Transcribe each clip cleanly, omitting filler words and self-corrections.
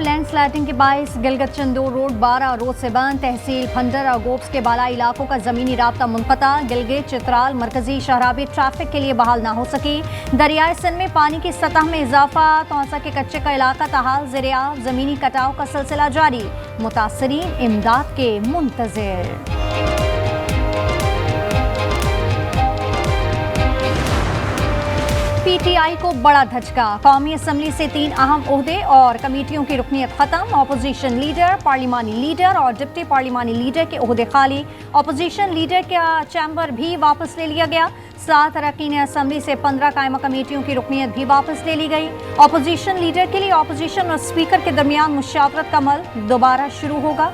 Landsliding के बायस Gilgit Chandor road 12 रोज से बंद। तहसील फंडर और गोप्स के बाला इलाकों का जमीनी राब्ता मुनक़ता। गिलगित चित्राल मरकजी शहराबी ट्रैफिक के लिए बहाल ना हो सकी। दरियाए सिंध में पानी की सतह में इजाफा। तौसा के कच्चे का इलाका ताहाल ज़ेर-ए-आब। जमीनी कटाव का सिलसिला जारी। मुतासरीन इमदाद के मुंतज़िर। पीटीआई को बड़ा धचका। कौमी असम्बली से 3 अहम ओहदे और कमेटियों की रुकनीत खत्म। अपोजिशन लीडर, पार्लिमानी लीडर और डिप्टी पार्लिमानी लीडर के ओहदे खाली। अपोजिशन लीडर का चैम्बर भी वापस ले लिया गया। 7 अरकान असम्बली से 15 कायमा कमेटियों की रुकनीत भी वापस ले ली गई। अपोजिशन लीडर के लिए अपोजिशन और स्पीकर के दरमियान मुशावरत का अमल दोबारा शुरू होगा।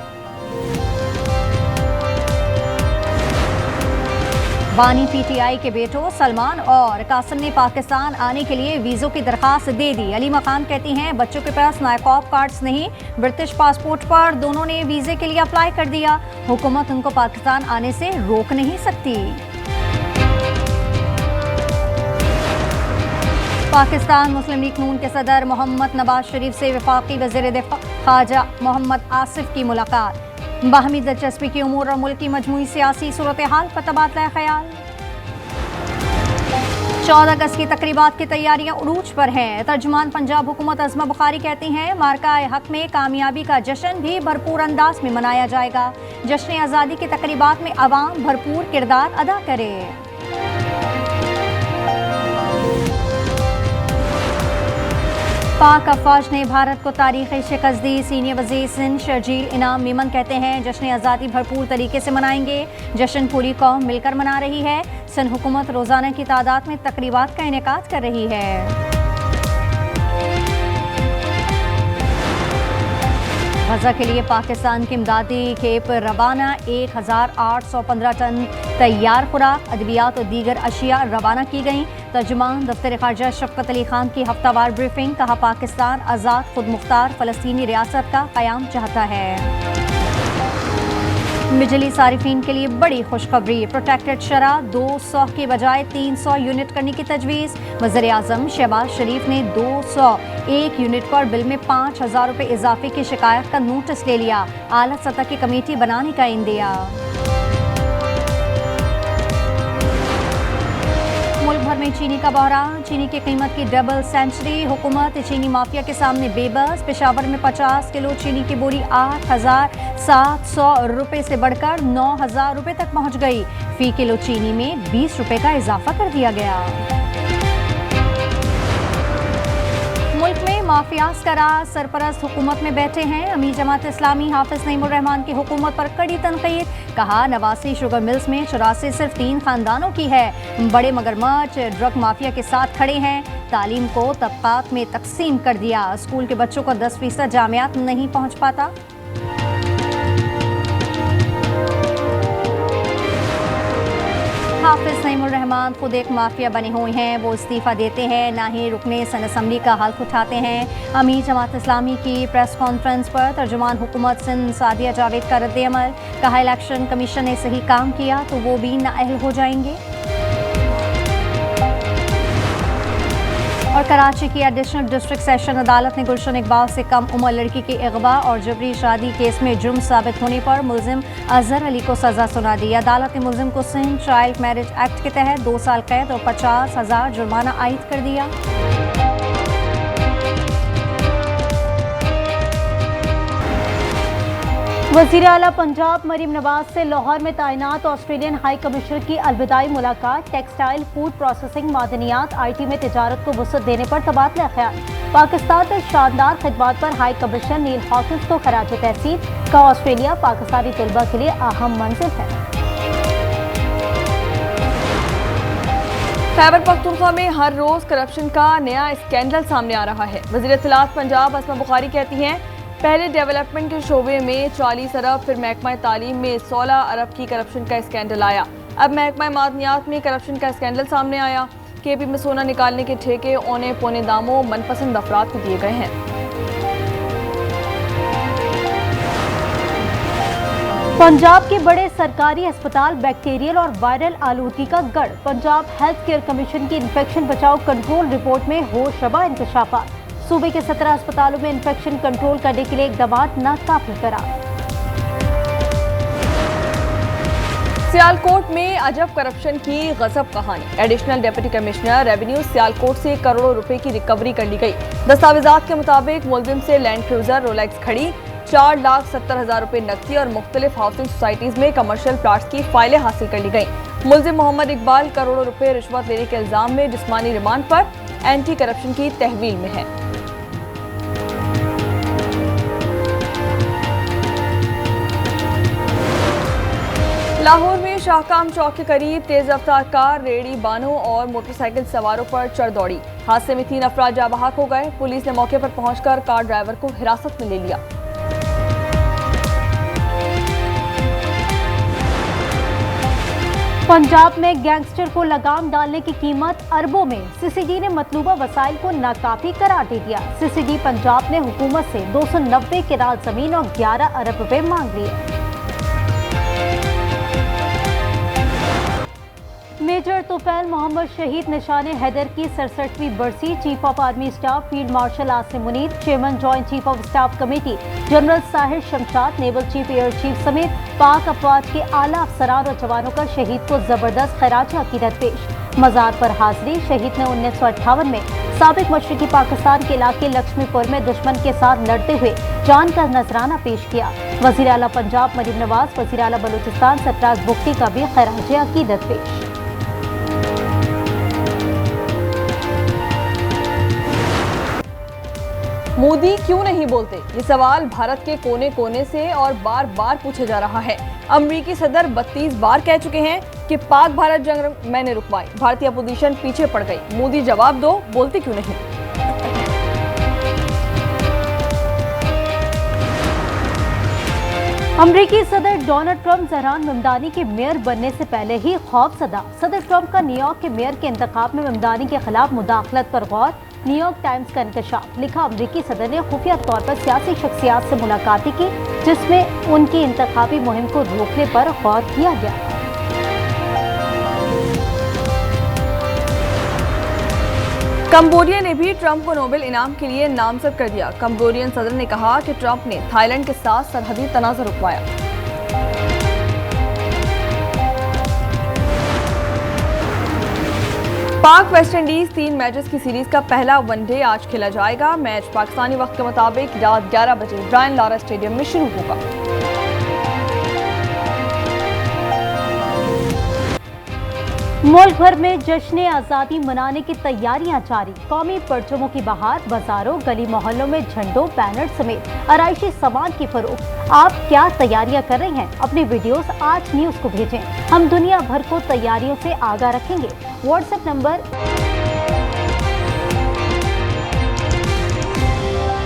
बानी पीटीआई के बेटों सलमान और कासिम ने पाकिस्तान आने के लिए वीज़ों की दरखास्त दे दी। अली मकान कहती हैं बच्चों के पास नायकॉब कार्ड्स नहीं, ब्रिटिश पासपोर्ट पर दोनों ने वीज़े के लिए अप्लाई कर दिया। हुकूमत उनको पाकिस्तान आने से रोक नहीं सकती। पाकिस्तान मुस्लिम लीग नून के सदर मोहम्मद नवाज शरीफ से वफाकी वज़ीर दिफ़ा ख्वाजा मोहम्मद आसिफ की मुलाकात। बाहमी दिलचस्पी की उमूर और मुल्क की मजमूई सियासी सूरत हाल पर तबादला ख्याल। 14 अगस्त की तकरीबात की तैयारियां उरूज पर हैं। तर्जुमान पंजाब हुकूमत अज़मा बुखारी कहती हैं मार्का-ए हक में कामयाबी का जश्न भी भरपूर अंदाज में मनाया जाएगा। जश्न आज़ादी की तकरीबात में अवाम भरपूर किरदार अदा करे। पाक अफवाज ने भारत को तारीखी शिकस्त दी। सीनियर वज़ीर सिंध शर्जील इनाम मीमन कहते हैं जश्न आज़ादी भरपूर तरीके से मनाएंगे। जश्न पूरी कौम मिलकर मना रही है। सिंध हुकूमत रोज़ाना की तादाद में तकरीबात का इनेकाद कर रही है। गज़ा के लिए पाकिस्तान की इमदादी खेप रवाना। 1815 टन तैयार खुराक, अद्वियात और दीगर अशिया रवाना की गईं। तर्जुमान दफ्तर ख़ारजा शफ़क़त अली खान की हफ्तावार ब्रीफिंग। कहा पाकिस्तान आज़ाद खुद मुख्तार फ़लस्तीनी रियासत का क़याम चाहता है। बिजली सारिफीन के लिए बड़ी खुशखबरी। प्रोटेक्टेड शरह 200 की बजाय 300 यूनिट करने की तजवीज़। वज़ीर आज़म शहबाज शरीफ ने 201 यूनिट पर बिल में 5,000 रुपये इजाफे की शिकायत का नोटिस ले लिया। आला सतह की कमेटी बनाने का इंदिया। मुल्क भर में चीनी का बहरान। चीनी की कीमत की डबल सेंचुरी। हुकूमत चीनी माफिया के सामने बेबस। पेशावर में 50 किलो चीनी की बोरी 8,700 रुपये से बढ़कर 9,000 रुपये तक पहुंच गई। फी किलो चीनी में 20 रुपये का इजाफा कर दिया गया। मुल्क में माफियाज का राज सरपरस्त हुकूमत में बैठे हैं। अमीर जमात इस्लामी हाफिज नईमुर रहमान की हुकूमत पर कड़ी तनकीद। कहा 89 शुगर मिल्स में 84 सिर्फ 3 खानदानों की है। बड़े मगरमच्छ ड्रग माफिया के साथ खड़े हैं। तालीम को तबकात में तकसीम कर दिया। स्कूल के बच्चों को 10% जामियात नहीं पहुँच पाता। हाफिज नईमुर रहमान खुद एक माफिया बने हुए हैं। वो इस्तीफ़ा देते हैं ना ही रुकने सन असम्बली का हल्फ उठाते हैं। अमीर जमात इस्लामी की प्रेस कॉन्फ्रेंस पर तर्जुमान हुकूमत सिंध सादिया जावेद का रद्द अमल। कहा इलेक्शन कमीशन ने सही काम किया तो वो भी नाअहल हो जाएंगे। और कराची की एडिशनल डिस्ट्रिक्ट सेशन अदालत ने गुलशन इकबाल से कम उम्र लड़की के अगवा और जबरी शादी केस में जुर्म साबित होने पर मुलजिम अजहर अली को सजा सुना दी। अदालत ने मुलजिम को सिंध चाइल्ड मैरिज एक्ट के तहत 2 साल कैद और 50,000 जुर्माना आयद कर दिया। वज़ीर आला पंजाब मरीम नवाज से लाहौर में तैनात ऑस्ट्रेलियन हाई कमिश्नर की अलविदाई मुलाकात। टेक्सटाइल, फूड प्रोसेसिंग, मादनियात, IT में तिजारत को वुसअत देने पर तबादला ख्याल। पाकिस्तान में शानदार खिदमत पर हाई कमिश्नर नील हॉकिंस को खराज तहसीन। का ऑस्ट्रेलिया पाकिस्तानी तलबा के लिए अहम मंजिल है। खैबर पख्तूनख्वा में हर रोज करप्शन का नया स्कैंडल सामने आ रहा है। वज़ीर इत्तलात पंजाब अज़मा बुखारी कहती हैं पहले डेवलपमेंट के शोबे में 40 अरब, फिर महकमा तालीम में 16 अरब की करप्शन का स्कैंडल आया। अब महकमा मादनियात में करप्शन का स्कैंडल सामने आया। KP में सोना निकालने के ठेके औने पौने दामों मनपसंद अफराद को दिए गए हैं। पंजाब के बड़े सरकारी अस्पताल बैक्टीरियल और वायरल आलूदगी का गढ़। पंजाब हेल्थ केयर कमीशन की इन्फेक्शन बचाओ कंट्रोल रिपोर्ट में होशरबा इंकशाफात। सूबे के 17 अस्पतालों में इन्फेक्शन कंट्रोल करने के लिए इकदाम नाकाफी करार। सियालकोट में अजब करप्शन की गजब कहानी। Additional deputy commissioner revenue Sialkot से करोड़ों रुपए की रिकवरी कर ली गई। दस्तावेजात के मुताबिक मुलजिम से लैंड क्रूजर रोलेक्स घड़ी, 4,70,000 रुपए नकदी और मुख्तलिफ हाउसिंग सोसाइटीज में कमर्शियल प्लाट्स की फाइलें हासिल कर ली गई। मुलजिम मोहम्मद इकबाल करोड़ों रुपए रिश्वत लेने के इल्जाम में जिस्मानी रिमांड पर एंटी करप्शन की तहवील में है। लाहौर में शाहकाम चौक के करीब तेज रफ्तार कार रेहड़ी बानों और मोटरसाइकिल सवारों पर चढ़ दौड़ी। हादसे में 3 अफराद जाँ बहक हो गए। पुलिस ने मौके पर पहुंचकर कार ड्राइवर को हिरासत में ले लिया। पंजाब में गैंगस्टर को लगाम डालने की कीमत अरबों में। सीसीडी ने मतलूबा वसाइल को नाकाफी करार दे दिया। सीसीडी पंजाब ने हुकूमत से 290 किराल जमीन और 11 अरब रुपए मांग लिए। मेजर तोफैल मोहम्मद शहीद निशाने हैदर की 67वीं बरसी। Chief of army staff field marshal Asim Munir, chairman joint chief of staff committee general Sahir Shamshad, naval chief air chief समेत पाक अफवाज के आला अफसरान और जवानों का शहीद को जबरदस्त खराज अकीदत पेश। मज़ार पर हाजिरी। शहीद ने 1958 में साबिक मशरकी पाकिस्तान के इलाके लक्ष्मीपुर में दुश्मन के साथ लड़ते हुए जान का नजराना पेश किया। वज़ीर आला पंजाब मरीम नवाज, वज़ीर आला बलूचिस्तान सरफराज बुख्ती का भी खराज अकीदत पेश। मोदी क्यों नहीं बोलते? ये सवाल भारत के कोने कोने से और बार बार पूछा जा रहा है। अमेरिकी सदर 32 बार कह चुके हैं कि पाक भारत जंग मैंने रुकवाई, भारतीय अपोजिशन पीछे पड़ गई। मोदी जवाब दो, बोलते क्यों नहीं? अमेरिकी सदर डोनाल्ड ट्रंप जहरान ममदानी के मेयर बनने से पहले ही खौफजदा। सदर ट्रंप का न्यूयॉर्क के मेयर के इंतखाब में ममदानी के खिलाफ मुदाखलत पर गौर। न्यूयॉर्क टाइम्स का इंकशाफ। लिखा, अमेरिकी सदर ने खुफिया तौर पर सियासी शख्सियात से मुलाकातें की जिसमें उनकी इंतखाबी मुहिम को रोकने पर गौर किया गया। कंबोडिया ने भी ट्रंप को नोबेल इनाम के लिए नामजद कर दिया। कंबोडियन सदर ने कहा कि ट्रंप ने थाईलैंड के साथ सरहदी तनाज़ा रुकवाया। पाक वेस्ट इंडीज 3 मैचेस की सीरीज का पहला वनडे आज खेला जाएगा। मैच पाकिस्तानी वक्त के मुताबिक रात 11 बजे ब्रायन लारा स्टेडियम में शुरू होगा। मुल्क भर में जश्न आज़ादी मनाने की तैयारियां जारी। कौमी परचमों की बहार। बाजारों गली मोहल्लों में झंडों बैनर समेत आराइशी सामान की फरोख्त। आप क्या तैयारियां कर रहे हैं? अपनी वीडियोस आज न्यूज़ को भेजें। हम दुनिया भर को तैयारियों से आगाह रखेंगे। WhatsApp number